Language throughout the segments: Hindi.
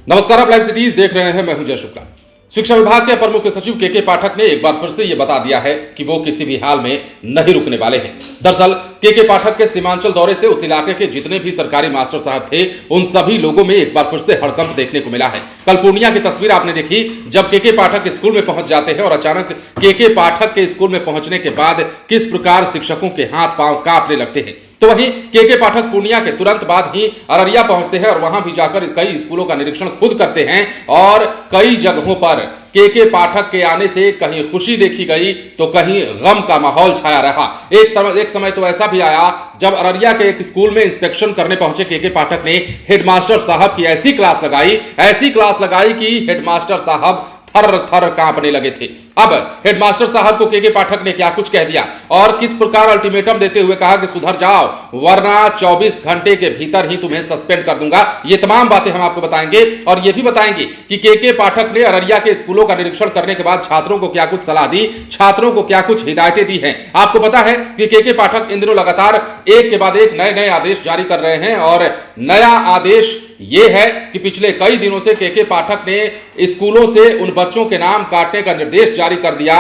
नमस्कार, आप लाइव सिटीज देख रहे हैं। मैं हूं जय शुक्ला। शिक्षा विभाग के अपर मुख्य सचिव के पाठक ने एक बार फिर से यह बता दिया है कि वो किसी भी हाल में नहीं रुकने वाले हैं। दरअसल के पाठक के सीमांचल दौरे से उस इलाके के जितने भी सरकारी मास्टर साहब थे, उन सभी लोगों में एक बार फिर से हड़कंप देखने को मिला है। कल पूर्णिया की तस्वीर आपने देखी, जब के पाठक स्कूल में पहुंच जाते हैं और अचानक के पाठक के स्कूल में पहुंचने के बाद किस प्रकार शिक्षकों के हाथ पांव कांपने लगते हैं। तो वहीं के पाठक पूर्णिया के तुरंत बाद ही अररिया पहुंचते हैं और वहां भी जाकर कई स्कूलों का निरीक्षण खुद करते हैं और कई जगहों पर के पाठक के आने से कहीं खुशी देखी गई तो कहीं गम का माहौल छाया रहा। एक समय तो ऐसा भी आया जब अररिया के एक स्कूल में इंस्पेक्शन करने पहुंचे के पाठक ने हेडमास्टर साहब की ऐसी क्लास लगाई कि हेडमास्टर साहब थर थर कांपने लगे थे। अब हेडमास्टर साहब को के पाठक ने क्या कुछ कह दिया और किस प्रकार अल्टीमेटम देते हुए कहा कि सुधर जाओ वरना 24 घंटे के भीतर ही तुम्हें सस्पेंड कर दूंगा। ये तमाम बातें हम आपको बताएंगे और ये भी बताएंगे कि के पाठक ने अररिया के स्कूलों का निरीक्षण करने के बाद छात्रों को क्या कुछ सलाह दी, छात्रों को क्या कुछ हिदायतें दी हैं। आपको पता है कि के पाठक इन दिनों लगातार एक के बाद एक नए आदेश जारी कर रहे हैं और नया आदेश यह है कि पिछले कई दिनों से के पाठक ने स्कूलों से उन बच्चों के नाम काटने का निर्देश जारी कर दिया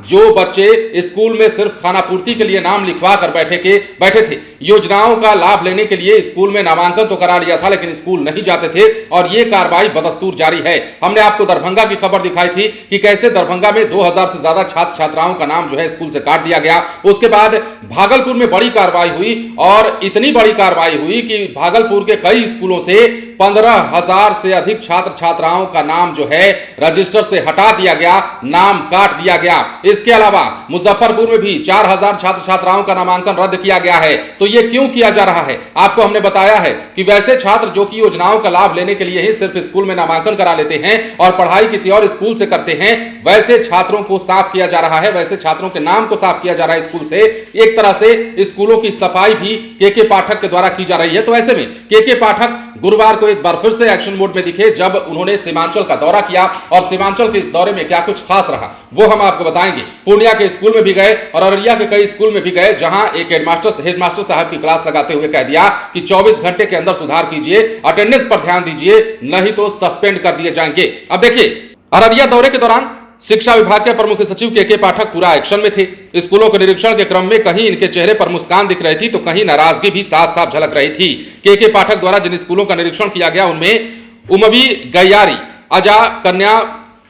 जो बच्चे स्कूल में सिर्फ खाना पूर्ति के लिए नाम लिखवा कर बैठे थे। योजनाओं का लाभ लेने के लिए स्कूल में नामांकन तो करा लिया था लेकिन स्कूल नहीं जाते थे और यह कार्रवाई बदस्तूर जारी है। हमने आपको दरभंगा की खबर दिखाई थी कि कैसे दरभंगा में 2000 से ज्यादा छात्र छात्राओं का नाम जो है स्कूल से काट दिया गया। उसके बाद भागलपुर में बड़ी कार्रवाई हुई और इतनी बड़ी कार्रवाई हुई कि भागलपुर के कई स्कूलों से 15,000 से अधिक छात्र छात्राओं का नाम जो है रजिस्टर से हटा दिया गया, नाम काट दिया गया। इसके अलावा मुजफ्फरपुर में भी 4,000 छात्र छात्राओं का नामांकन रद्द किया गया है। तो यह क्यों किया जा रहा है? आपको हमने बताया है कि वैसे छात्र जो कि योजनाओं का लाभ लेने के लिए ही सिर्फ स्कूल में नामांकन करा लेते हैं और पढ़ाई किसी और स्कूल से करते हैं, वैसे छात्रों को साफ किया जा रहा है, वैसे छात्रों के नाम को साफ किया जा रहा है स्कूल से। एक तरह से स्कूलों की सफाई भी के पाठक के द्वारा की जा रही है। तो ऐसे में के पाठक गुरुवार को एक बार फिर से एक्शन मोड में दिखे जब उन्होंने सीमांचल का दौरा किया और सीमांचल के इस दौरे में क्या कुछ खास रहा वो हम आपको बताएंगे। पूर्णिया के स्कूल में भी गए और अररिया के कई स्कूल में भी गए जहां एक हेडमास्टर साहब की क्लास लगाते हुए कह दिया कि 24 घंटे के अंदर सुधार कीजिए, अटेंडेंस पर ध्यान दीजिए, नहीं तो सस्पेंड कर दिए जाएंगे। अब देखिए, अररिया दौरे के दौरान शिक्षा विभाग के प्रमुख सचिव के पाठक पूरा एक्शन में थे। स्कूलों के निरीक्षण के क्रम में कहीं इनके चेहरे पर मुस्कान दिख रही थी तो कहीं नाराजगी भी साफ साफ झलक रही थी। के पाठक द्वारा जिन स्कूलों का निरीक्षण किया गया उनमें उमवी गैयारी, अजा कन्या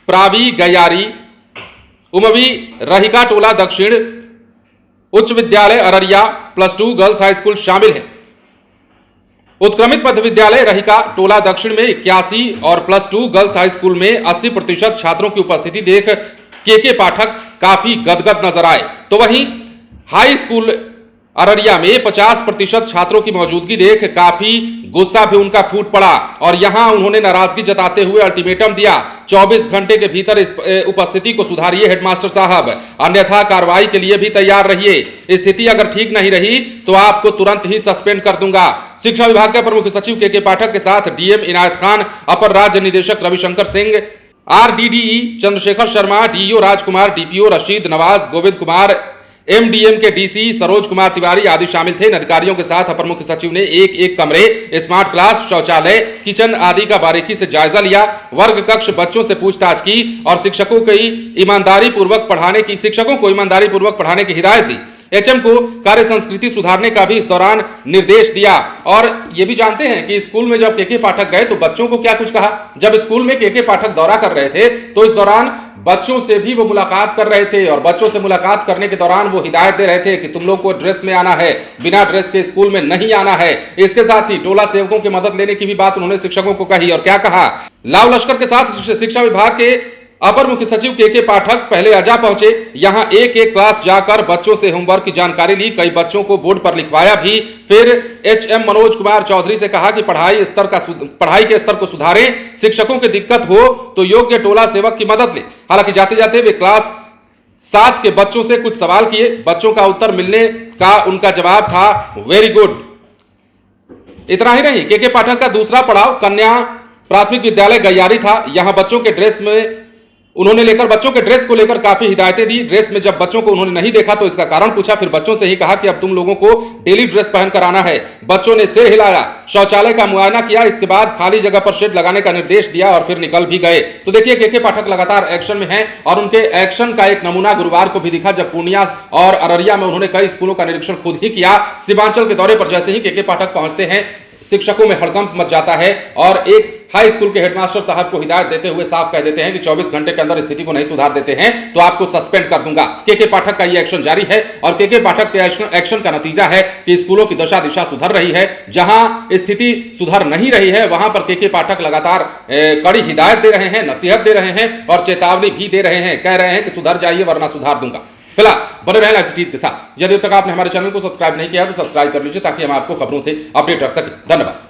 प्रावी गैयारी, उमवी रहिका टोला दक्षिण उच्च विद्यालय अररिया +2 गर्ल्स हाई स्कूल शामिल है। उत्क्रमित मध्य विद्यालय रहिका टोला दक्षिण में 81 और +2 गर्ल्स हाई स्कूल में 80% छात्रों की उपस्थिति देख के पाठक काफी गदगद नजर आए। तो वहीं हाई स्कूल अररिया में 50% छात्रों की मौजूदगी देख काफी गुस्सा भी उनका फूट पड़ा और यहां उन्होंने नाराजगी जताते हुए अल्टीमेटम दिया, 24 घंटे के भीतर उपस्थिति को सुधारिए हेडमास्टर साहब, अन्यथा कार्रवाई के लिए भी तैयार रहिए। स्थिति अगर ठीक नहीं रही तो आपको तुरंत ही सस्पेंड कर दूंगा। शिक्षा विभाग के प्रमुख सचिव के पाठक के साथ डीएम इनायत खान, अपर राज्य निदेशक रविशंकर सिंह, आरडीडीई चंद्रशेखर शर्मा, डीईओ राजकुमार, डीपीओ रशीद नवाज, गोविंद कुमार, एमडीएम के डीसी सरोज कुमार तिवारी आदि शामिल थे। इन अधिकारियों के साथ अपर मुख्य सचिव ने एक कमरे, स्मार्ट क्लास, शौचालय, किचन आदि का बारीकी से जायजा लिया, वर्ग कक्ष बच्चों से पूछताछ की और शिक्षकों को ईमानदारी पूर्वक पढ़ाने की हिदायत दी। एचएम को कार्य संस्कृति सुधारने का भी इस दौरान निर्देश दिया। और यह भी जानते हैं कि स्कूल में जब के पाठक गए तो बच्चों को क्या कुछ कहा। जब स्कूल में के पाठक दौरा कर रहे थे तो इस दौरान बच्चों से भी वो मुलाकात कर रहे थे और बच्चों से मुलाकात करने के दौरान वो हिदायत दे रहे थे कि तुम लोग को ड्रेस में आना है, बिना ड्रेस के स्कूल में नहीं आना है। इसके साथ ही टोला सेवकों की मदद लेने की भी बात उन्होंने शिक्षकों को कही और क्या कहा। लाव लश्कर के साथ शिक्षा विभाग के अपर मुख्य सचिव के पाठक पहले अजा पहुंचे, यहां एक क्लास जाकर बच्चों से होमवर्क की जानकारी ली, कई बच्चों को बोर्ड पर लिखवाया भी। फिर एचएम मनोज कुमार चौधरी से कहा कि पढ़ाई के स्तर को सुधारें, शिक्षकों की दिक्कत हो तो योग्य टोला सेवक की मदद ले। हालांकि जाते जाते वे क्लास 7 के बच्चों से कुछ सवाल किए, बच्चों का उत्तर मिलने का उनका जवाब था वेरी गुड। इतना ही नहीं, के पाठक का दूसरा पड़ाव कन्या प्राथमिक विद्यालय गैयारी था। यहां बच्चों के ड्रेस में उन्होंने लेकर बच्चों के ड्रेस को लेकर काफी हिदायतें दी। ड्रेस में जब बच्चों को उन्होंने नहीं देखा तो इसका कारण पूछा, फिर बच्चों से ही कहा कि अब तुम लोगों को डेली ड्रेस पहनकर आना है। बच्चों ने सिर हिलाया, शौचालय का मुआयना किया, इसके बाद खाली जगह पर शेड लगाने का निर्देश दिया और फिर निकल भी गए। तो देखिए केके पाठक लगातार एक्शन में हैं और उनके एक्शन का एक नमूना गुरुवार को भी दिखा जब पूर्णिया और अररिया में उन्होंने कई स्कूलों का निरीक्षण खुद ही किया। सीमांचल के दौरे पर जैसे ही केके पाठक पहुंचते हैं, शिक्षकों में हड़कंप मच जाता है और एक हाई स्कूल के हेडमास्टर साहब को हिदायत देते हुए साफ कह देते हैं कि 24 घंटे के अंदर स्थिति को नहीं सुधार देते हैं तो आपको सस्पेंड कर दूंगा। केके पाठक का यह एक्शन जारी है और केके पाठक के एक्शन का नतीजा है कि स्कूलों की दशा दिशा सुधर रही है। जहां स्थिति सुधर नहीं रही है वहां पर केके पाठक लगातार कड़ी हिदायत दे रहे हैं, नसीहत दे रहे हैं और चेतावनी भी दे रहे हैं, कह रहे हैं कि सुधर जाइए वरना सुधार दूंगा। फिलहाल बने रहें लाइव सिटीज के साथ। यदि अब तक आपने हमारे चैनल को सब्सक्राइब नहीं किया तो सब्सक्राइब कर लीजिए ताकि हम आपको खबरों से अपडेट रख सकें। धन्यवाद।